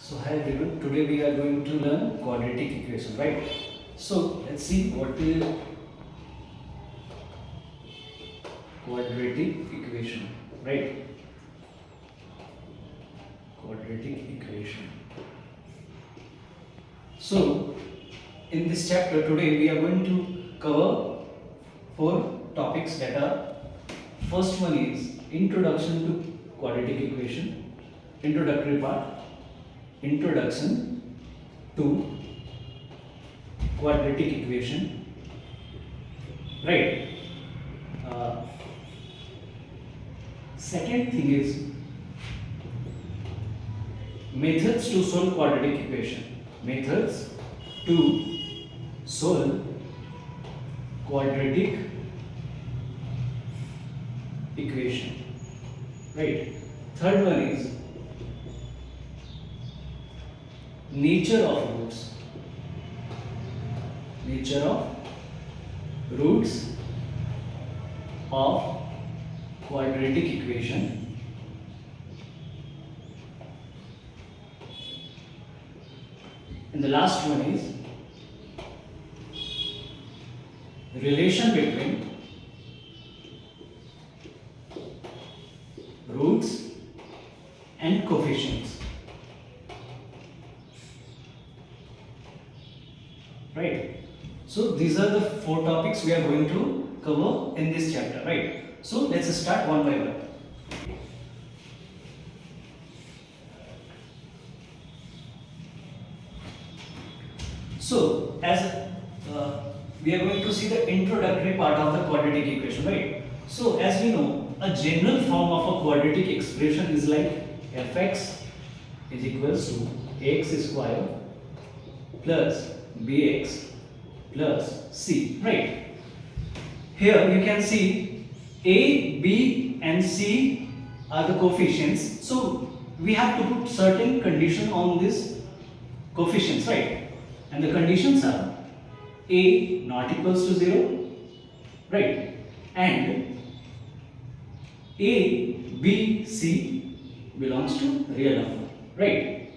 So hi everyone, today we are going to learn quadratic equation, right? So let's see what is quadratic equation, right? Quadratic equation. So in this chapter today we are going to cover four topics that are, first one is introduction to quadratic equation, introductory part, introduction to quadratic equation, right? Second thing is methods to solve quadratic equation. Methods to solve quadratic equation, right? Third one is nature of roots. Nature of roots of quadratic equation. And the last one is relation between roots and coefficients, right? So these are the four topics we are going to cover in this chapter, right? So let's start one by one. So as we are going to see the introductory part of the quadratic equation, right? So as we know, a general form of a quadratic expression is like fx is equals to x square plus bx plus c, right? Here you can see a, b and c are the coefficients. So we have to put certain condition on this coefficients, right? And the conditions are a not equals to 0, right? And a, b, c belongs to real number, right?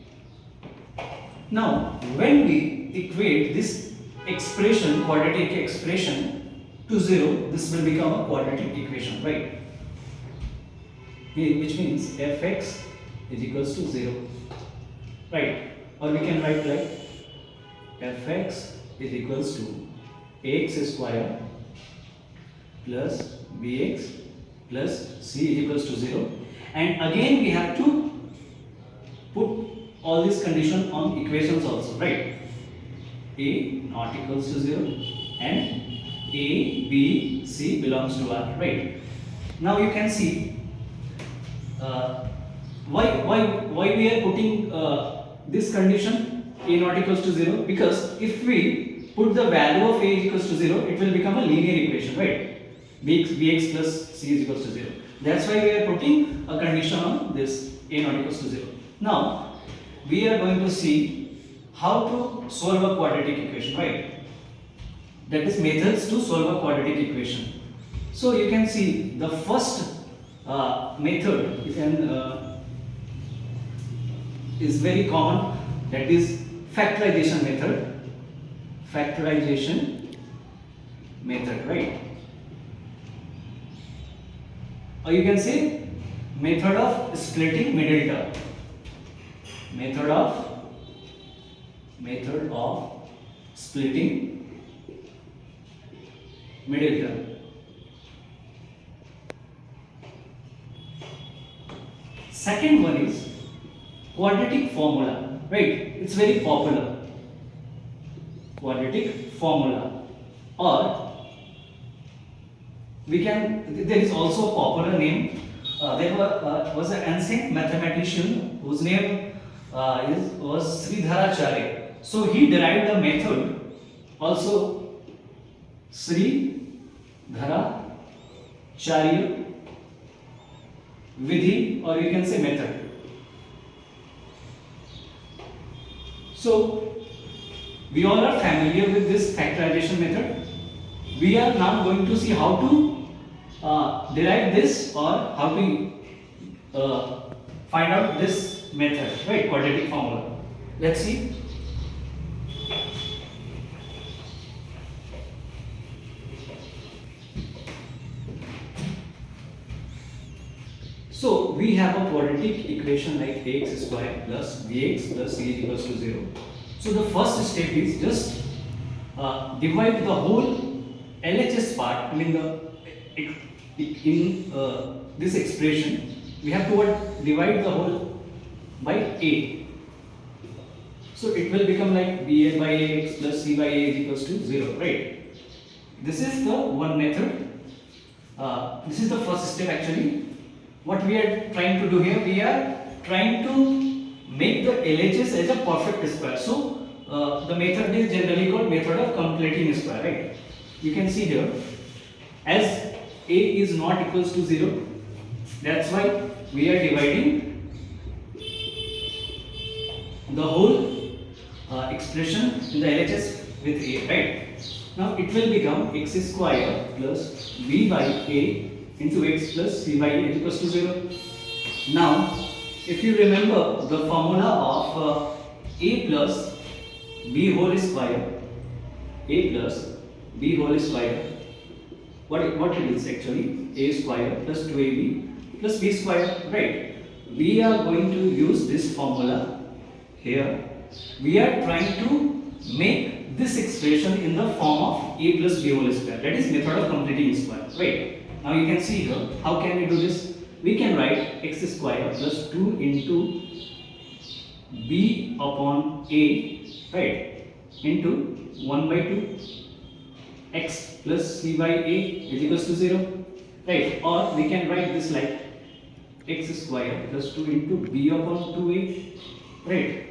Now when we equate this expression, quadratic expression to 0, this will become a quadratic equation, right? Which means fx is equals to 0, right? Or we can write like fx is equals to x square plus bx plus c is equals to 0, and again we have to put all these conditions on equations also, right? A not equals to 0 and a, b, c belongs to R, right? Now you can see why we are putting this condition a not equals to 0, because if we put the value of a is equals to 0, it will become a linear equation, right? bx plus c is equals to 0. That's why we are putting a condition on this a not equals to 0. Now we are going to see how to solve a quadratic equation, right? That is methods to solve a quadratic equation. So you can see the first method you can is very common, that is factorization method. Factorization method, right? Or you can say method of splitting middle term. Method of splitting middle term. Second one is quadratic formula, right? It's very popular. Quadratic formula, or we can, there is also a popular name. There was an ancient mathematician whose name was Sridharacharya. So he derived the method also, Sridharacharya vidhi, or you can say method. So we all are familiar with this factorization method. We are now going to see how to derive this, or how to find out this method, right? Quadratic formula. Let's see. So we have a quadratic equation like ax square plus bx plus c is equals to 0. So the first step is just divide the whole LHS part. I mean in this expression we have to divide the whole by a. So it will become like ba by ax plus c by a is equals to 0, right? This is the one method. This is the first step actually. What we are trying to do here, we are trying to make the LHS as a perfect square. So the method is generally called method of completing square, right? You can see here, as a is not equals to 0, that's why we are dividing the whole expression in the LHS with a, right? Now it will become x square plus b by a into x plus c by a is equals to 0. Now, if you remember the formula of a plus b whole square, a plus b whole square, what it is actually? A square plus 2ab plus b square, right? We are going to use this formula here. We are trying to make this expression in the form of a plus b whole square, that is method of completing square, right? Now you can see here, how can we do this? We can write x square plus 2 into b upon a, right, into 1 by 2 x plus c by a is equals to 0, right? Or we can write this like x square plus 2 into b upon 2a, right?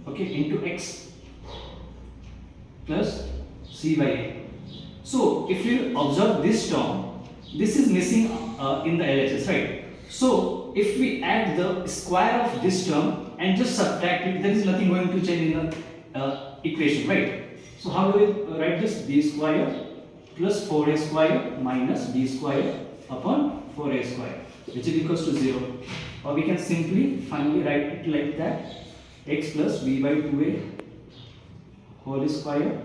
Okay, into x plus c by a. So if you observe this term, this is missing in the LHS, right? So if we add the square of this term and just subtract it, there is nothing going to change in the equation, right? So how do we write this? B square plus 4a square minus b square upon 4a square, which is equals to 0. Or we can simply finally write it like that: x plus b by 2a whole square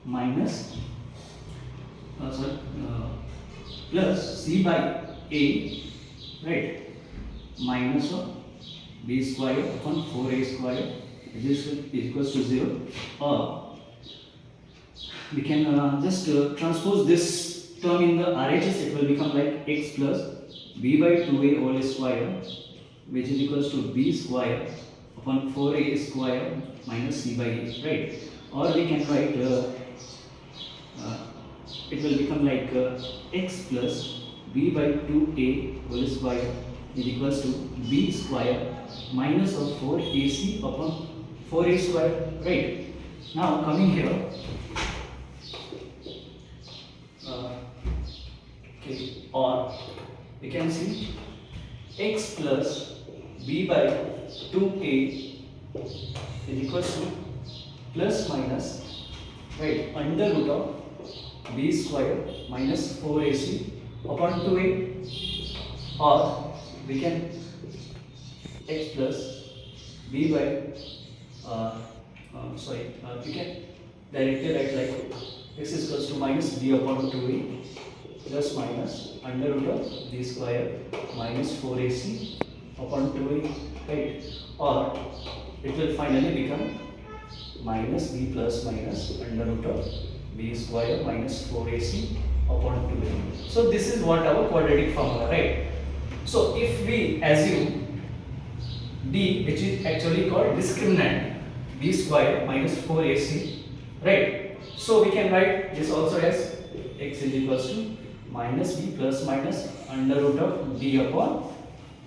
minus plus c by a, right, minus of b square upon 4a square is equals to 0. Or we can just transpose this term in the RHS. It will become like x plus b by 2a whole square, which is equals to b square upon 4a square minus c by a, right? Or we can write it will become like x plus b by 2a whole square is equals to b square minus of 4ac upon 4a square, right? Now coming here, okay, or we can see x plus b by 2a is equals to plus minus, right, under root of b square minus 4ac upon 2a. Or we can x plus b by we can directly write like x is equals to minus b upon 2a plus minus under root of b square minus 4ac upon 2a, right? Or it will finally become minus b plus minus under root of b square minus 4ac upon 2a. So this is what our quadratic formula, right? So if we assume d, which is actually called discriminant, b square minus 4ac, right? So we can write this also as x is equals to minus b plus minus under root of b upon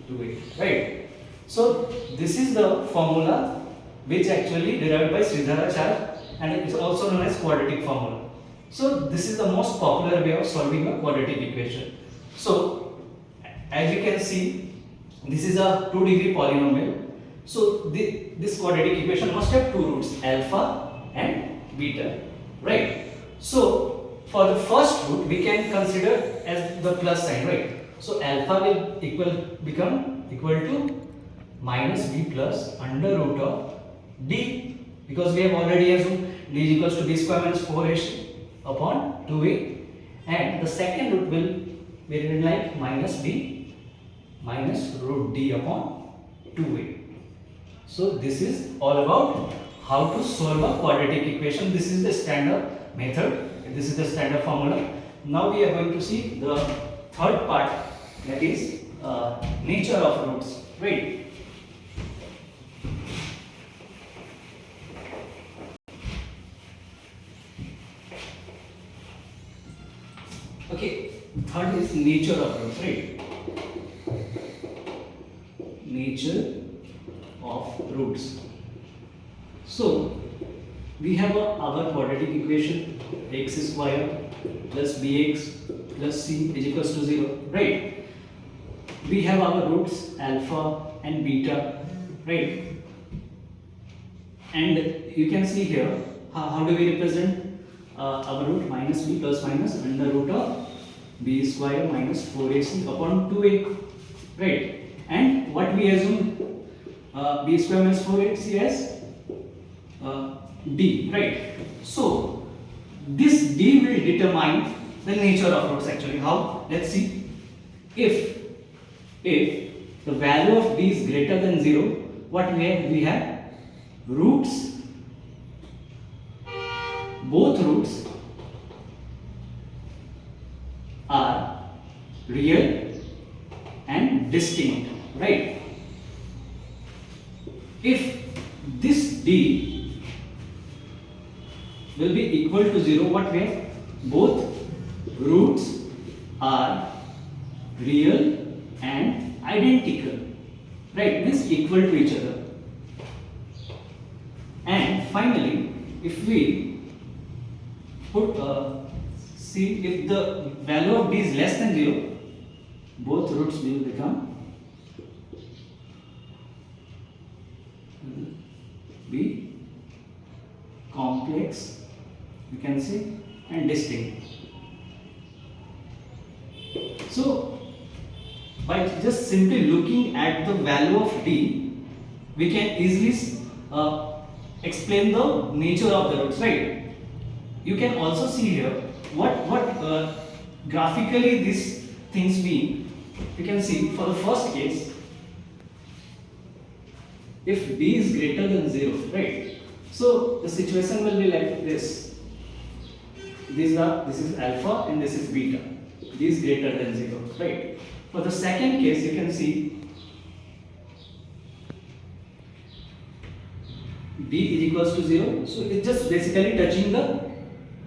2a, right? So this is the formula which actually derived by Sridharacharya, and it is also known as quadratic formula. So this is the most popular way of solving a quadratic equation. So as you can see, this is a 2-degree polynomial. So this quadratic equation must have two roots, alpha and beta, right? So for the first root we can consider as the plus sign, right? So alpha will become equal to minus b plus under root of d, because we have already assumed d is equals to b square minus 4ac upon 2a, and the second root will be written like minus b minus root d upon 2a. So this is all about how to solve a quadratic equation. This is the standard method, this is the standard formula. Now we are going to see the third part, that is nature of roots, right? Okay, third is nature of roots, right? Nature of roots. So we have our quadratic equation, x square plus bx plus c is equals to 0, right? We have our roots alpha and beta, right? And you can see here how do we represent our root minus b plus minus under root of b square minus 4ac upon 2a, right? And what we assume, b square minus 4ac as d, right? So this d will determine the nature of roots actually. How? Let's see. If the value of d is greater than 0, what we have roots, both roots are real and distinct, right? If this d will be equal to 0, what we have? Both roots are real and identical, right? Means equal to each other. And finally, if we put see if the value of d is less than 0, both roots will become be complex, you can say, and distinct. So by just simply looking at the value of d, we can easily explain the nature of the roots, right? You can also see here what graphically these things mean. You can see for the first case, if d is greater than 0, right? So the situation will be like this. This is alpha and this is beta. D is greater than 0, right? For the second case, you can see d is equals to 0. So it's just basically touching the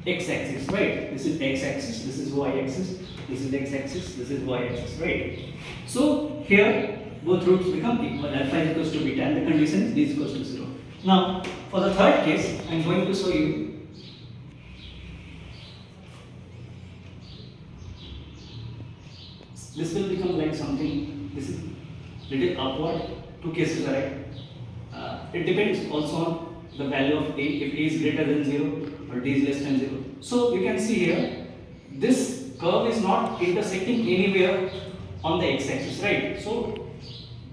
x-axis, right? This is x-axis, this is y-axis, this is x-axis, this is y-axis, right? So here both roots become equal, alpha is equals to beta, and the condition is d is equals to 0. Now for the third case, I am going to show you. This will become like something, this is little upward, two cases are right. It depends also on the value of a, if a is greater than 0 or d is less than 0. So you can see here, this curve is not intersecting anywhere on the x-axis, right? So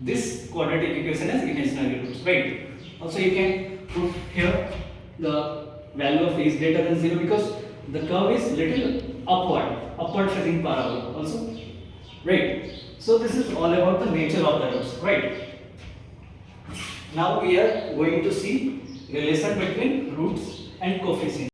this quadratic equation has imaginary roots, right? Also you can put here the value of a is greater than 0 because the curve is little upward facing parabola also, right? So this is all about the nature of the roots, right? Now we are going to see relation between roots and coefficients.